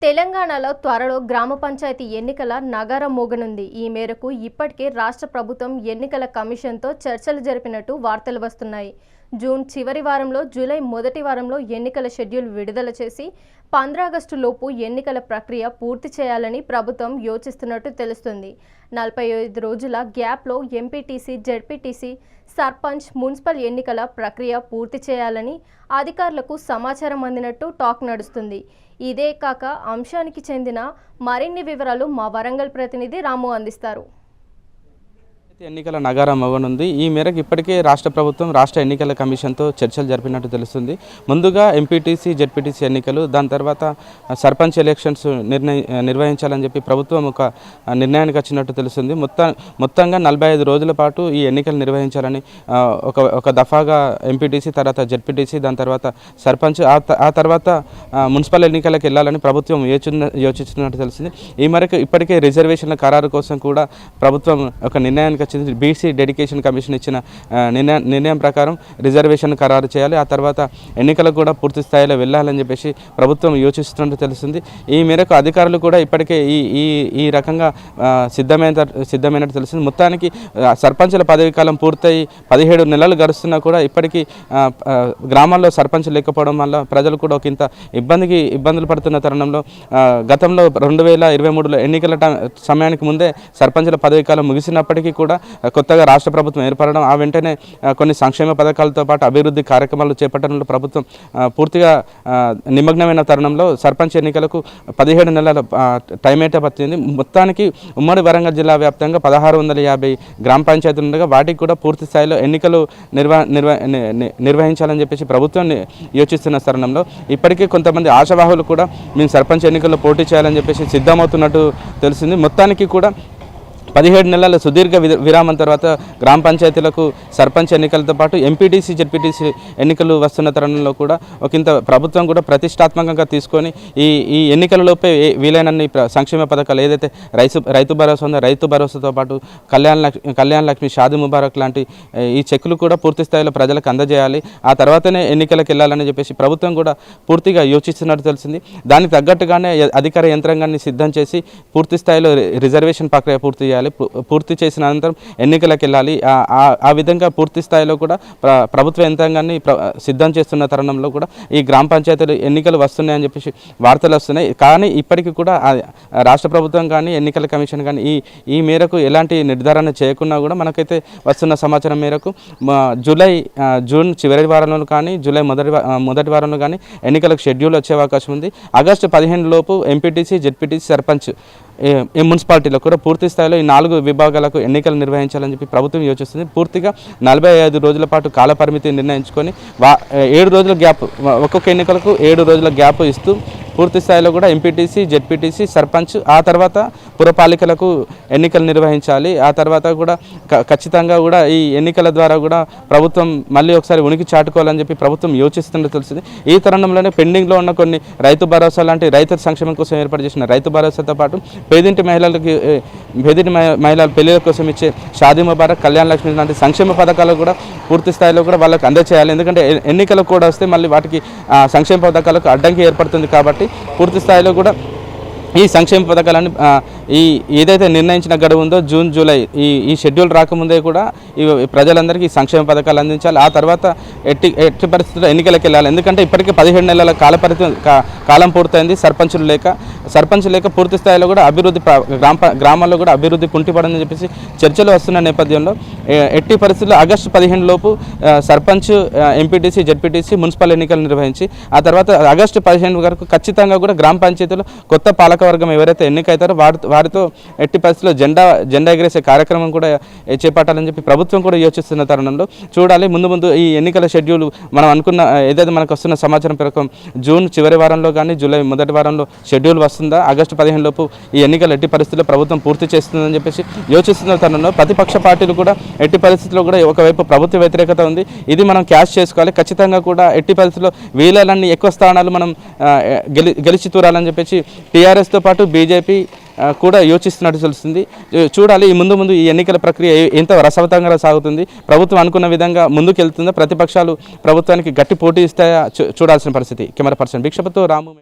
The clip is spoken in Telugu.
తెలంగాణలో త్వరలో గ్రామ పంచాయతీ ఎన్నికల నగారం మోగనుంది. ఈ మేరకు ఇప్పటికే రాష్ట్ర ప్రభుత్వం ఎన్నికల కమిషన్తో చర్చలు జరిపినట్టు వార్తలు వస్తున్నాయి. జూన్ చివరి వారంలో, జూలై మొదటి వారంలో ఎన్నికల షెడ్యూల్ విడుదల చేసి 15 ఆగస్టు లోపు ఎన్నికల ప్రక్రియ పూర్తి చేయాలని ప్రభుత్వం యోచిస్తున్నట్టు తెలుస్తుంది. 45 రోజుల గ్యాప్లో ఎంపీటీసీ, జెడ్పీటీసీ, సర్పంచ్, మున్సిపల్ ఎన్నికల ప్రక్రియ పూర్తి చేయాలని అధికారులకు సమాచారం అందినట్టు టాక్ నడుస్తుంది. ఇదే కాక అంశానికి చెందిన మరిన్ని వివరాలు మా వరంగల్ ప్రతినిధి రాము అందిస్తారు. ఎన్నికల నగారం మోగనుంది. ఈ మేరకు ఇప్పటికే రాష్ట్ర ప్రభుత్వం రాష్ట్ర ఎన్నికల కమిషన్తో చర్చలు జరిపినట్టు తెలుస్తుంది. ముందుగా ఎంపీటీసీ, జెడ్పీటీసీ ఎన్నికలు, దాని తర్వాత సర్పంచ్ ఎలక్షన్స్ నిర్వహించాలని చెప్పి ప్రభుత్వం ఒక నిర్ణయానికి వచ్చినట్టు తెలుస్తుంది. మొత్తంగా 45 రోజుల పాటు ఈ ఎన్నికలు నిర్వహించాలని ఒక దఫాగా ఎంపీటీసీ, తర్వాత జెడ్పీటీసీ, దాని తర్వాత సర్పంచ్, ఆ తర్వాత మున్సిపల్ ఎన్నికలకు వెళ్ళాలని ప్రభుత్వం యోచిస్తున్నట్టు తెలిసింది. ఈ మేరకు ఇప్పటికే రిజర్వేషన్ల ఖరారు కోసం కూడా ప్రభుత్వం ఒక నిర్ణయానికి బీసీ డెడికేషన్ కమిషన్ ఇచ్చిన నిర్ణయం ప్రకారం రిజర్వేషన్ ఖరారు చేయాలి. ఆ తర్వాత ఎన్నికలకు కూడా పూర్తి స్థాయిలో వెళ్ళాలని చెప్పేసి ప్రభుత్వం యోచిస్తున్నట్టు తెలుస్తుంది. ఈ మేరకు అధికారులు కూడా ఇప్పటికే ఈ రకంగా సిద్ధమైనట్టు తెలుస్తుంది. మొత్తానికి సర్పంచుల పదవీ కాలం పూర్తయి 17 నెలలు గడుస్తున్నా కూడా ఇప్పటికీ గ్రామాల్లో సర్పంచ్ లేకపోవడం వల్ల ప్రజలు కూడా ఒక ఇంత ఇబ్బందులు పడుతున్న తరుణంలో గతంలో 2023లో ఎన్నికల సమయానికి ముందే సర్పంచుల పదవీ కాలం ముగిసినప్పటికీ కూడా కొత్తగా రాష్ట్ర ప్రభుత్వం ఏర్పడడం, ఆ వెంటనే కొన్ని సంక్షేమ పథకాలతో పాటు అభివృద్ధి కార్యక్రమాలు చేపట్టడంలో ప్రభుత్వం పూర్తిగా నిమగ్నమైన తరుణంలో సర్పంచ్ ఎన్నికలకు 17 నెలల టైం అయితే పట్టింది. మొత్తానికి ఉమ్మడి వరంగల్ జిల్లా వ్యాప్తంగా 1650 గ్రామ పంచాయతీలు ఉండగా వాటికి కూడా పూర్తి స్థాయిలో ఎన్నికలు నిర్వహించాలని చెప్పేసి ప్రభుత్వం యోచిస్తున్న తరుణంలో ఇప్పటికే కొంతమంది ఆశావాహులు కూడా మేము సర్పంచ్ ఎన్నికల్లో పోటీ చేయాలని చెప్పేసి సిద్ధమవుతున్నట్టు తెలిసింది. మొత్తానికి కూడా 17 నెలల సుదీర్ఘ విరామం తర్వాత గ్రామ పంచాయతీలకు సర్పంచ్ ఎన్నికలతో పాటు ఎంపీటీసీ, జెడ్పీటీసీ ఎన్నికలు వస్తున్న తరుణంలో కూడా ఒకంత ప్రభుత్వం కూడా ప్రతిష్టాత్మకంగా తీసుకొని ఈ ఎన్నికలలోపే వీలైనన్ని సంక్షేమ పథకాలు ఏదైతే రైతు భరోసా ఉందో రైతు భరోసాతో పాటు కళ్యాణ లక్ష్మి, షాదీ ముబారక్ లాంటి ఈ చెక్కులు కూడా పూర్తి స్థాయిలో ప్రజలకు అందజేయాలి. ఆ తర్వాతనే ఎన్నికలకు వెళ్ళాలని చెప్పేసి ప్రభుత్వం కూడా పూర్తిగా యోచిస్తున్నట్టు తెలిసింది. దానికి తగ్గట్టుగానే అధికార యంత్రాంగాన్ని సిద్ధం చేసి పూర్తి స్థాయిలో రిజర్వేషన్ ప్రక్రియ పూర్తి చేయాలి. పూర్తి చేసిన అనంతరం ఎన్నికలకు వెళ్ళాలి. ఆ విధంగా పూర్తి స్థాయిలో కూడా ప్రభుత్వ యంత్రాంగాన్ని సిద్ధం చేస్తున్న తరుణంలో కూడా ఈ గ్రామ పంచాయతీలు ఎన్నికలు వస్తున్నాయని చెప్పేసి వార్తలు వస్తున్నాయి. కానీ ఇప్పటికీ కూడా రాష్ట్ర ప్రభుత్వం కానీ ఎన్నికల కమిషన్ కానీ ఈ మేరకు ఎలాంటి నిర్ధారణ చేయకున్నా కూడా మనకైతే వస్తున్న సమాచారం మేరకు జూన్ చివరి వారంలో కానీ జూలై మొదటి వారంలో కానీ ఎన్నికలకు షెడ్యూల్ వచ్చే అవకాశం ఉంది. ఆగస్టు 15 లోపు ఎంపీటీసీ, జెడ్పీటీసీ, సర్పంచ్, ఈ మున్సిపాలిటీలో కూడా పూర్తి స్థాయిలో ఈ 4 విభాగాలకు ఎన్నికలు నిర్వహించాలని చెప్పి ప్రభుత్వం యోచిస్తుంది. పూర్తిగా 45 రోజుల పాటు కాల పరిమితి నిర్ణయించుకొని 7 రోజుల గ్యాప్, ఒక్కొక్క ఎన్నికలకు 7 రోజుల గ్యాప్ ఇస్తూ పూర్తి స్థాయిలో కూడా ఎంపీటీసీ, జెడ్పీటీసీ, సర్పంచ్, ఆ తర్వాత పురపాలికలకు ఎన్నికలు నిర్వహించాలి. ఆ తర్వాత కూడా ఖచ్చితంగా కూడా ఈ ఎన్నికల ద్వారా కూడా ప్రభుత్వం మళ్ళీ ఒకసారి ఉనికి చాటుకోవాలని చెప్పి ప్రభుత్వం యోచిస్తున్నట్టు తెలిసింది. ఈ తరుణంలోనే పెండింగ్లో ఉన్న కొన్ని రైతు భరోసా లాంటి రైతు సంక్షేమం కోసం ఏర్పాటు చేసిన రైతు భరోసాతో పాటు పేదింటి మహిళల పెళ్లిల కోసం ఇచ్చే షాదీ ముబారక్, కళ్యాణ లక్ష్మి లాంటి సంక్షేమ పథకాలు కూడా పూర్తి స్థాయిలో కూడా వాళ్ళకి అందజేయాలి. ఎందుకంటే ఎన్నికలు కూడా వస్తే మళ్ళీ వాటికి సంక్షేమ పథకాలకు అడ్డంకి ఏర్పడుతుంది కాబట్టి పూర్తి స్థాయిలో కూడా ఈ సంక్షేమ పథకాలన్నీ ఏదైతే నిర్ణయించిన గడువు ఉందో జూన్, జూలై ఈ షెడ్యూల్ రాకముందే కూడా ప్రజలందరికీ సంక్షేమ పథకాలు అందించాలి. ఆ తర్వాత ఎట్టి పరిస్థితుల్లో ఎన్నికలకు వెళ్ళాలి. ఎందుకంటే ఇప్పటికే 17 నెలల కాలం పూర్తయింది. సర్పంచ్ లేక పూర్తి స్థాయిలో కూడా అభివృద్ధి గ్రామాల్లో కూడా అభివృద్ధి కుంటిపడని చెప్పేసి చర్చలు వస్తున్న నేపథ్యంలో ఎట్టి పరిస్థితుల్లో ఆగస్టు 15 లోపు సర్పంచ్, ఎంపీటీసీ, జెడ్పీటీసీ, మున్సిపల్ ఎన్నికలు నిర్వహించి ఆ తర్వాత ఆగస్టు 15 వరకు ఖచ్చితంగా కూడా గ్రామ పంచాయతీలో కొత్త పాలకవర్గం ఎవరైతే ఎన్నికవుతారో వారితో ఎట్టి పరిస్థితుల్లో జెండా ఎగరేసే కార్యక్రమం కూడా చేపట్టాలని చెప్పి ప్రభుత్వం కూడా యోచిస్తున్న తరుణంలో చూడాలి. ముందు ఈ ఎన్నికల షెడ్యూల్ మనం అనుకున్న ఏదైతే మనకు వస్తున్న సమాచారం ప్రకారం జూన్ చివరి వారంలో కానీ జూలై మొదటి వారంలో షెడ్యూల్ వస్తుందా, ఆగస్టు 15 లోపు ఈ ఎన్నికలు ఎట్టి పరిస్థితుల్లో ప్రభుత్వం పూర్తి చేస్తుందని చెప్పేసి యోచిస్తున్న తరుణంలో ప్రతిపక్ష పార్టీలు కూడా ఎట్టి పరిస్థితుల్లో కూడా ఒకవైపు ప్రభుత్వ వ్యతిరేకత ఉంది, ఇది మనం క్యాష్ చేసుకోవాలి, ఖచ్చితంగా కూడా ఎట్టి పరిస్థితుల్లో వీలన్నీ ఎక్కువ స్థానాలు మనం గెలిచి తూరాలని చెప్పేసి టీఆర్ఎస్తో పాటు బీజేపీ కూడా యోచిస్తున్నట్టు తెలుస్తుంది. చూడాలి ఈ ముందు ఈ ఎన్నికల ప్రక్రియ ఎంత రసవతంగా సాగుతుంది, ప్రభుత్వం అనుకున్న విధంగా ముందుకు వెళ్తుందో, ప్రతిపక్షాలు ప్రభుత్వానికి గట్టి పోటీ ఇస్తాయా చూడాల్సిన పరిస్థితి. కెమెరా పర్సన్ భిక్షపతితో రాము.